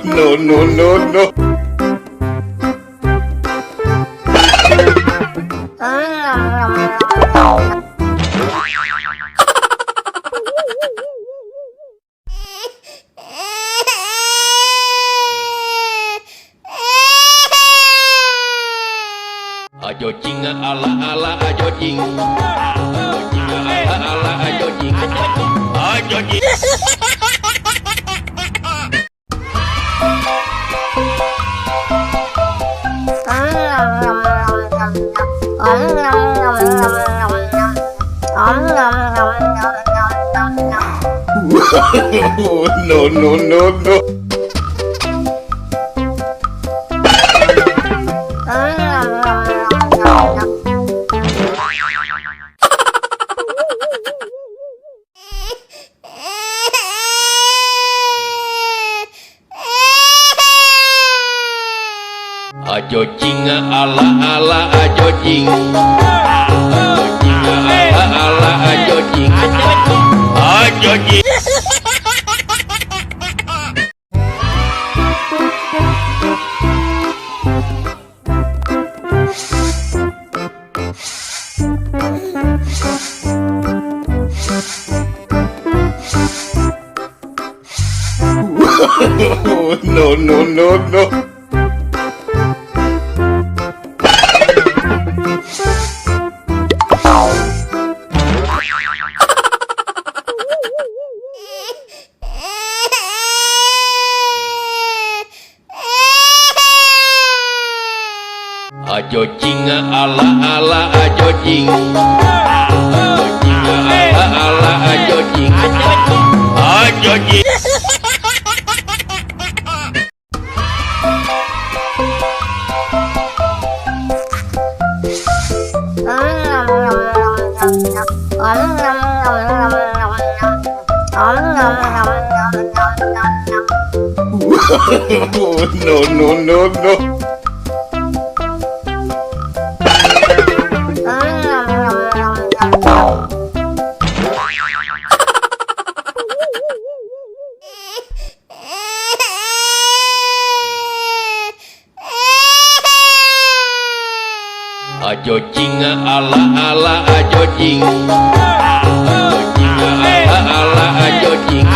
No, no, no, no. Ayo jing ala ala ayo jing. Ayo jing ala ala ayo jing. Ayo jing. No, no, no, no. Ayo jing ala ala ayo jing. Ayo jing ala ala ayo jing. Ayo jing. No, no, no, no. Ayo jing ala ala ayo jing. Ayo jing ala ala ayo jing. Ayo jing. No, no, no, no. Ayo jing ala ala ayo jing. Ayo jing ala ala ayo jing.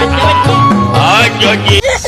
Ayo jing.